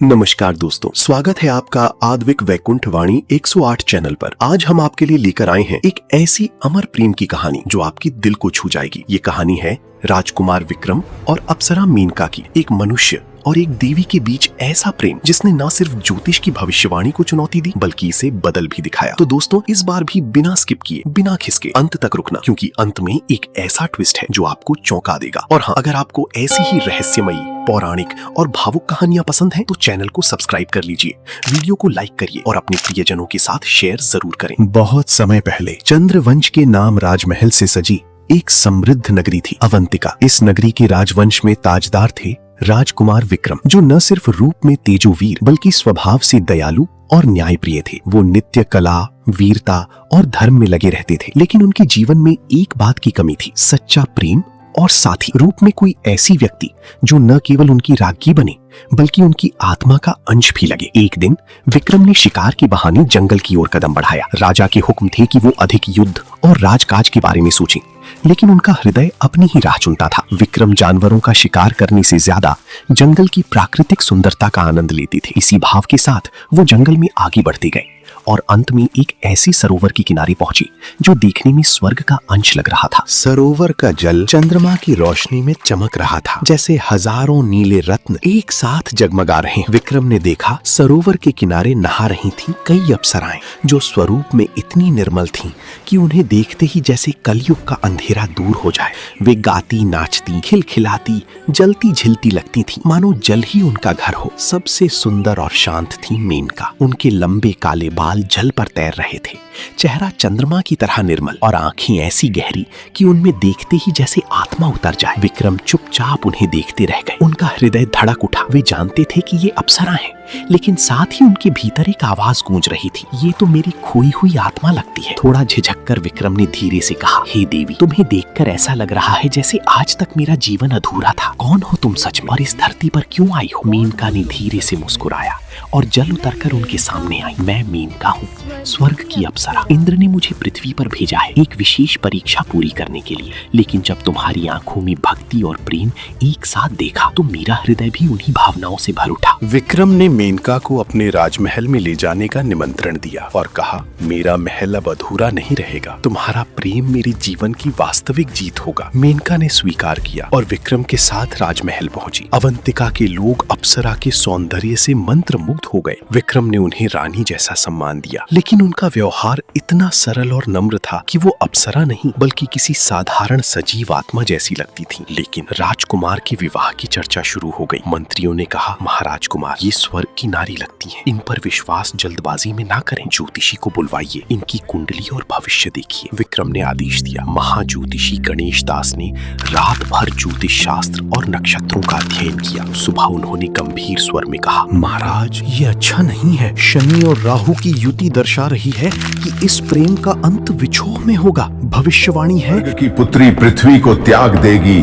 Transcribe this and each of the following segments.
नमस्कार दोस्तों, स्वागत है आपका आद्विक वैकुंठ वाणी 108 चैनल पर। आज हम आपके लिए लेकर आए हैं एक ऐसी अमर प्रेम की कहानी जो आपकी दिल को छू जाएगी। ये कहानी है राजकुमार विक्रम और अप्सरा मेनका की। एक मनुष्य और एक देवी के बीच ऐसा प्रेम जिसने न सिर्फ ज्योतिष की भविष्यवाणी को चुनौती दी बल्कि इसे बदल भी दिखाया। तो दोस्तों, इस बार भी बिना स्किप किए, बिना खिसके अंत तक रुकना, क्योंकि अंत में एक ऐसा ट्विस्ट है जो आपको चौंका देगा। और हाँ, अगर आपको ऐसी ही रहस्यमयी, पौराणिक और भावुक कहानियां पसंद हैं, तो चैनल को सब्सक्राइब कर लीजिए, वीडियो को लाइक करिए और अपने प्रियजनों के साथ शेयर जरूर करें। बहुत समय पहले चंद्रवंश के नाम राजमहल से सजी एक समृद्ध नगरी थी, अवंतिका। इस नगरी के राजवंश में ताजदार थे राजकुमार विक्रम, जो न सिर्फ रूप में तेजोवीर बल्कि स्वभाव से दयालु और न्यायप्रिय थे। वो नित्य कला, वीरता और धर्म में लगे रहते थे, लेकिन उनके जीवन में एक बात की कमी थी, सच्चा प्रेम और साथ ही रूप में कोई ऐसी व्यक्ति जो न केवल उनकी राज्ञी बने बल्कि उनकी आत्मा का अंश भी लगे। एक दिन विक्रम ने शिकार के बहाने जंगल की ओर कदम बढ़ाया। राजा के हुक्म थे कि वो अधिक युद्ध और राजकाज के बारे में सोचें, लेकिन उनका हृदय अपनी ही राह चुनता था। विक्रम जानवरों का शिकार करने से ज्यादा जंगल की प्राकृतिक सुंदरता का आनंद लेते थे। इसी भाव के साथ वो जंगल में आगे बढ़ते गए और अंत में एक ऐसी सरोवर के किनारे पहुंचे जो देखने में स्वर्ग का अंश लग रहा था। सरोवर का जल चंद्रमा की रोशनी में चमक रहा था, जैसे हजारों नीले रत्न एक साथ जगमगा रहे। विक्रम ने देखा सरोवर के किनारे नहा रही थीं कई अप्सराएं, जो स्वरूप में इतनी निर्मल थीं कि उन्हें देखते ही जैसे कलयुग का अंधेरा दूर हो जाए। वे गाती, नाचती, खिलखिलाती, जलती झिलती लगती थीं, मानो जल ही उनका घर हो। सबसे सुंदर और शांत थी मेनका। उनके लंबे काले बाल जल पर तैर रहे थे, चेहरा चंद्रमा की तरह निर्मल और आंखें ऐसी गहरी कि उनमें देखते ही जैसे आत्मा उतर जाए। विक्रम चुपचाप उन्हें देखते रह गए। उनका हृदय धड़क उठा। वे जानते थे कि ये अप्सरा हैं, लेकिन साथ ही उनके भीतर एक आवाज गूंज रही थी, ये तो मेरी खोई हुई आत्मा लगती है। थोड़ा झिझक कर विक्रम ने धीरे से कहा, हे देवी, तुम्हें देखकर ऐसा लग रहा है जैसे आज तक मेरा जीवन अधूरा था। कौन हो तुम सच में, और इस धरती पर क्यों आई हो? मेनका ने धीरे से मुस्कुराया और जल उतरकर उनके सामने आई। मैं मेनका हूँ, स्वर्ग की अप्सरा। इंद्र ने मुझे पृथ्वी पर भेजा है एक विशेष परीक्षा पूरी करने के लिए, लेकिन जब तुम्हारी आंखों में भक्ति और प्रेम एक साथ देखा तो मेरा हृदय भी उन्हीं भावनाओं से भर उठा। विक्रम ने मेनका को अपने राजमहल में ले जाने का निमंत्रण दिया और कहा, मेरा महल अब अधूरा नहीं रहेगा, तुम्हारा प्रेम मेरे जीवन की वास्तविक जीत होगा। मेनका ने स्वीकार किया और विक्रम के साथ राजमहल पहुंची। अवंतिका के लोग अप्सरा के सौंदर्य से मंत्रमुग्ध हो गए। विक्रम ने उन्हें रानी जैसा सम्मान दिया, लेकिन उनका व्यवहार इतना सरल और नम्र था कि वो अप्सरा नहीं बल्कि किसी साधारण सजीव आत्मा जैसी लगती थी। लेकिन राजकुमार के विवाह की चर्चा शुरू हो गई। मंत्रियों ने कहा, महाराज कुमार, ये स्वर्ग की नारी लगती हैं, इन पर विश्वास जल्दबाजी में ना करें। ज्योतिषी को बुलवाइए, इनकी कुंडली और भविष्य देखिए। विक्रम ने आदेश दिया। महाज्योतिषी गणेश दास ने रात भर ज्योतिष शास्त्र और नक्षत्रों का अध्ययन किया। सुबह उन्होंने गंभीर स्वर में कहा, महाराज, ये अच्छा नहीं है। शनि और राहु की युति दर्शा रही है कि इस प्रेम का अंत विछोह में होगा। भविष्यवाणी है कि पुत्री पृथ्वी को त्याग देगी,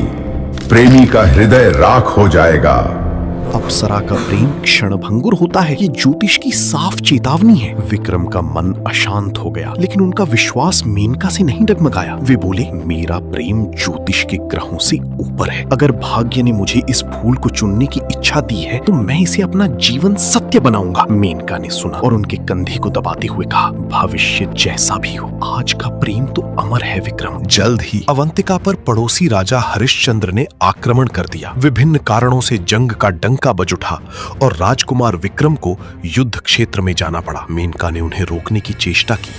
प्रेमी का हृदय राख हो जाएगा। अप्सरा का प्रेम क्षणभंगुर होता है, ये ज्योतिष की साफ चेतावनी है। विक्रम का मन अशांत हो गया, लेकिन उनका विश्वास मेनका से नहीं डगमगाया। वे बोले, मेरा प्रेम ज्योतिष के ग्रहों से ऊपर है। अगर भाग्य ने मुझे इस फूल को चुनने की इच्छा दी है तो मैं इसे अपना जीवन सत्य बनाऊंगा। मेनका ने सुना और उनके कंधे को दबाते हुए कहा, भविष्य जैसा भी हो, आज का प्रेम तो अमर है विक्रम। जल्द ही अवंतिका पर पड़ोसी राजा हरिश्चंद्र ने आक्रमण कर दिया। विभिन्न कारणों से जंग का डंका बज उठा और राजकुमार विक्रम को युद्ध क्षेत्र में जाना पड़ा। मेनका ने उन्हें रोकने की चेष्टा की।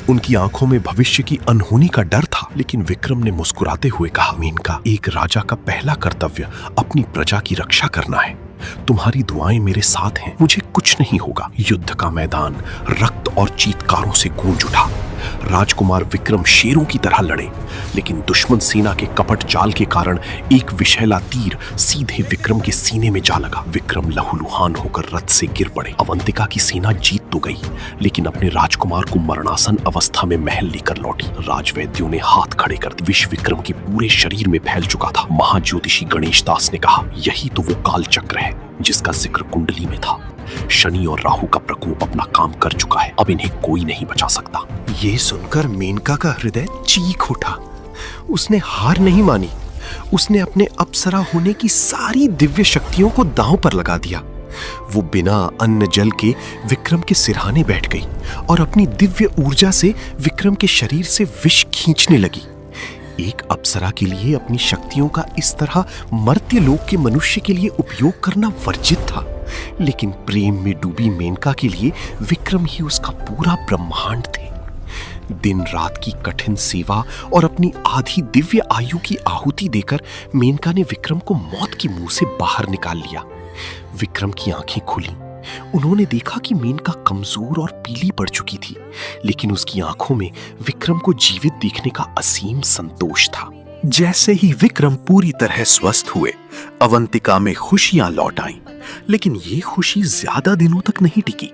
उनकी आंखों में भविष्य की अनहोनी का डर था, लेकिन विक्रम ने मुस्कुराते हुए कहा, मेनका, एक राजा का पहला कर्तव्य अपनी प्रजा की रक्षा करना है। तुम्हारी दुआएं मेरे साथ हैं, मुझे कुछ नहीं होगा। युद्ध का मैदान रक्त और चीत्कारों से गूंज उठा। राजकुमार विक्रम शेरों की तरह लड़े, लेकिन दुश्मन सेना के कपट जाल के कारण एक विषैला तीर सीधे विक्रम के सीने में जा लगा। विक्रम लहूलुहान होकर रथ से गिर पड़े। अवंतिका की सेना जीत तो गई, लेकिन अपने राजकुमार को मरणासन अवस्था में महल लेकर लौटी। राजवैद्यों ने हाथ खड़े कर दिए। विष विक्रम के पूरे शरीर में फैल चुका था। महाज्योतिषी गणेश दास ने कहा, यही तो वो काल चक्र है जिसका जिक्र कुंडली में था। शनि और राहु का प्रकोप अपना काम कर चुका है, अब इन्हें कोई नहीं बचा सकता। ये सुनकर मेनका का हृदय चीख उठा। उसने हार नहीं मानी। उसने अपने अप्सरा होने की सारी दिव्य शक्तियों को दांव पर लगा दिया। वो बिना अन्न जल के विक्रम के सिरहाने बैठ गई और अपनी दिव्य ऊर्जा से विक्रम के शरीर से विष खींचने लगी। एक अप्सरा के लिए अपनी शक्तियों का इस तरह मर्त्य लोक के मनुष्य के लिए उपयोग करना वर्जित था, लेकिन प्रेम में डूबी मेनका के लिए विक्रम ही उसका पूरा ब्रह्मांड थे। दिन रात की कठिन सेवा और अपनी आधी दिव्य आयु की आहुति देकर मेनका ने विक्रम को मौत के मुंह से बाहर निकाल लिया। विक्रम की आंखें खुली। उन्होंने देखा कि मेनका कमजोर और पीली पड़ चुकी थी, लेकिन उसकी आंखों में विक्रम को जीवित देखने का असीम संतोष था। जैसे ही विक्रम पूरी तरह स्वस्थ हुए, अवंतिका में खुशियां लौट आईं, लेकिन ये खुशी ज्यादा दिनों तक नहीं टिकी।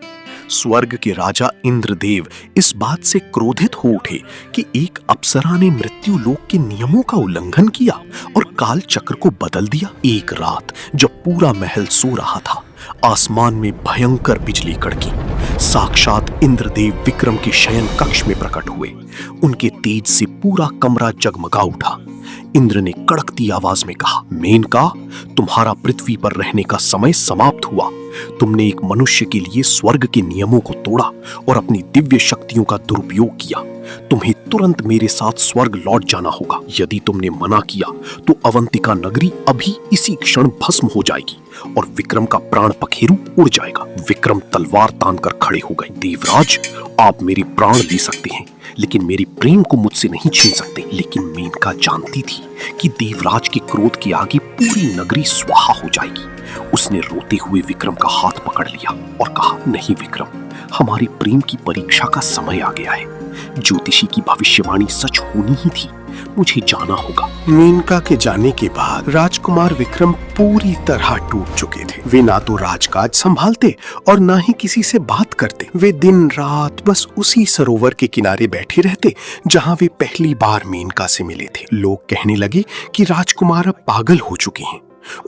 स्वर्ग के राजा इंद्रदेव इस बात से क्रोधित हो उठे कि एक अप्सरा ने मृत्यु लोक के नियमों का उल्लंघन किया और काल चक्र को बदल दिया। एक रात जब पूरा महल सो रहा था, आसमान में भयंकर बिजली कड़की। साक्षात इंद्रदेव विक्रम के शयन कक्ष में प्रकट हुए। उनके तेज से पूरा कमरा जगमगा उठा। इंद्र ने कड़कती आवाज में कहा, मेनका, तुम्हारा पृथ्वी पर रहने का समय समाप्त हुआ। तुमने एक मनुष्य के लिए स्वर्ग के नियमों को तोड़ा और अपनी दिव्य शक्तियों का दुरुपयोग किया। तुम्हें तुरंत मेरे साथ स्वर्ग लौट जाना होगा। यदि तुमने मना किया तो अवंतिका नगरी अभी इसी क्षण भस्म हो जाएगी और विक्रम का प्राण पखेरु उड़ जाएगा। विक्रम तलवार तानकर खड़े हो गए। देवराज, आप मेरे प्राण दे सकते हैं, लेकिन मेरे प्रेम को मुझसे नहीं छीन सकते। लेकिन मेनका जानती थी कि देवराज के क्रोध के आगे पूरी नगरी स्वाहा हो जाएगी। उसने रोते हुए विक्रम का हाथ पकड़ लिया और कहा, नहीं विक्रम, हमारे प्रेम की परीक्षा का समय आ गया है। ज्योतिषी की भविष्यवाणी सच होनी ही थी। मुझे जाना होगा। मेनका के जाने के बाद राजकुमार विक्रम पूरी तरह टूट चुके थे। वे ना तो राजकाज संभालते और ना ही किसी से बात करते। वे दिन रात बस उसी सरोवर के किनारे बैठे रहते जहां वे पहली बार मेनका से मिले थे। लोग कहने लगे कि राजकुमार अब पागल हो चुके हैं।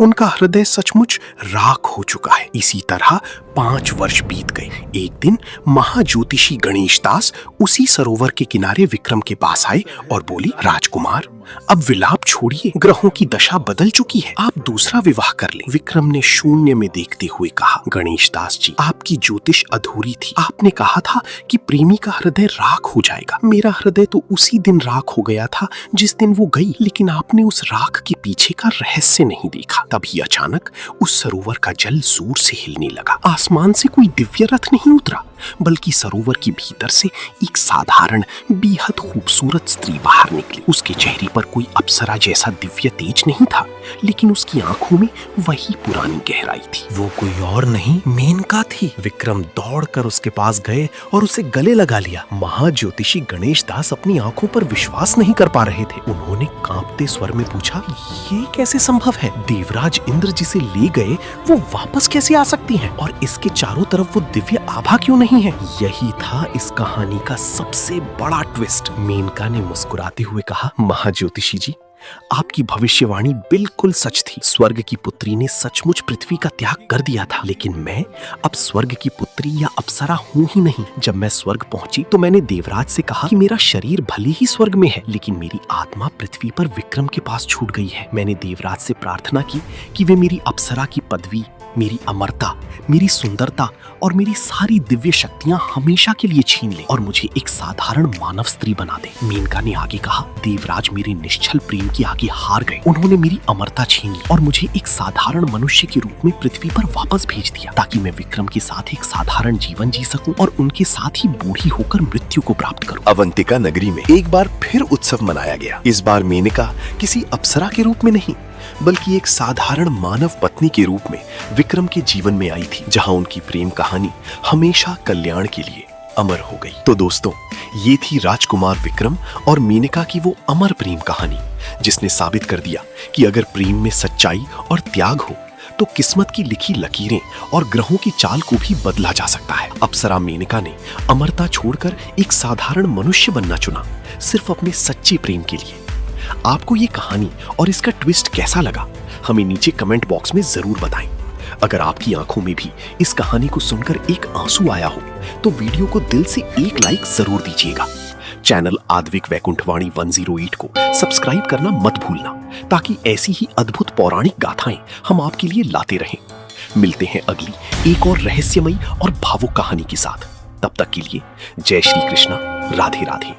उनका हृदय सचमुच राख हो चुका है। इसी तरह 5 वर्ष बीत गए। एक दिन महाज्योतिषी गणेश दास उसी सरोवर के किनारे विक्रम के पास आए और बोली, राजकुमार, अब विलाप छोड़िए, ग्रहों की दशा बदल चुकी है, आप दूसरा विवाह कर लें। विक्रम ने शून्य में देखते हुए कहा, गणेश दास जी, आपकी ज्योतिष अधूरी थी। आपने कहा था कि प्रेमी का हृदय राख हो जाएगा। मेरा हृदय तो उसी दिन राख हो गया था जिस दिन वो गई, लेकिन आपने उस राख के पीछे का रहस्य नहीं देखा। तभी अचानक उस सरोवर का जल जोर से हिलने लगा। आसमान से कोई दिव्य रथ नहीं उतरा, बल्कि सरोवर के भीतर से एक साधारण बेहद खूबसूरत स्त्री बाहर निकली। उसके चेहरे पर कोई अप्सरा जैसा दिव्य तेज नहीं था, लेकिन उसकी आंखों में वही पुरानी गहराई थी। वो कोई और नहीं, मेनका थी। विक्रम दौड़कर उसके पास गए और उसे गले लगा लिया। महाज्योतिषी गणेश दास अपनी आंखों पर विश्वास नहीं कर पा रहे थे। उन्होंने कांपते स्वर में पूछा, ये कैसे संभव है? देवराज इंद्र जिसे ले गए वो वापस कैसे आ सकती हैं? और इसके चारों तरफ वो दिव्य आभा क्यों नहीं है? यही था इस कहानी का सबसे बड़ा ट्विस्ट। मेनका ने मुस्कुराते हुए कहा, महाज्योतिषी जी, आपकी भविष्यवाणी बिल्कुल सच थी। स्वर्ग की पुत्री ने सचमुच पृथ्वी का त्याग कर दिया था, लेकिन मैं अब स्वर्ग की पुत्री या अप्सरा हूँ ही नहीं। जब मैं स्वर्ग पहुंची तो मैंने देवराज से कहा कि मेरा शरीर भले ही स्वर्ग में है, लेकिन मेरी आत्मा पृथ्वी पर विक्रम के पास छूट गई है। मैंने देवराज से प्रार्थना की कि वे मेरी अप्सरा की पदवी, मेरी अमरता, मेरी सुंदरता और मेरी सारी दिव्य शक्तियां हमेशा के लिए छीन ले और मुझे एक साधारण मानव स्त्री बना दे। मेनका ने आगे कहा, देवराज मेरे निश्चल प्रेम के आगे हार गए। उन्होंने मेरी अमरता छीन ली और मुझे एक साधारण मनुष्य के रूप में पृथ्वी पर वापस भेज दिया, ताकि मैं विक्रम के साथ एक साधारण जीवन जी सकूं और उनके साथ ही बूढ़ी होकर मृत्यु को प्राप्त करूं। अवंतिका नगरी में एक बार फिर उत्सव मनाया गया। इस बार मेनका किसी अप्सरा के रूप में नहीं, बल्कि एक साधारण मानव पत्नी के रूप में विक्रम के जीवन में आई थी, जहां उनकी प्रेम कहानी हमेशा कल्याण के लिए अमर हो गई। तो दोस्तों, ये थी राजकुमार विक्रम और मेनका की वो अमर प्रेम कहानी, जिसने साबित कर दिया कि अगर प्रेम में सच्चाई और त्याग हो तो किस्मत की लिखी लकीरें और ग्रहों की चाल को भी बदला जा सकता है। अप्सरा मेनका ने अमरता छोड़कर एक साधारण मनुष्य बनना चुना, सिर्फ अपने सच्चे प्रेम के लिए। आपको ये कहानी और इसका ट्विस्ट कैसा लगा, हमें नीचे कमेंट बॉक्स में जरूर बताएं। अगर आपकी आंखों में भी इस कहानी को सुनकर एक आंसू आया हो तो वीडियो को दिल से एक लाइक जरूर दीजिएगा। चैनल आद्विक वैकुंठवाणी 108 को सब्सक्राइब करना मत भूलना, ताकि ऐसी ही अद्भुत पौराणिक गाथाएं हम आपके लिए लाते रहें। मिलते हैं अगली एक और रहस्यमयी और भावुक कहानी के साथ। तब तक के लिए जय श्री कृष्णा, राधे राधे।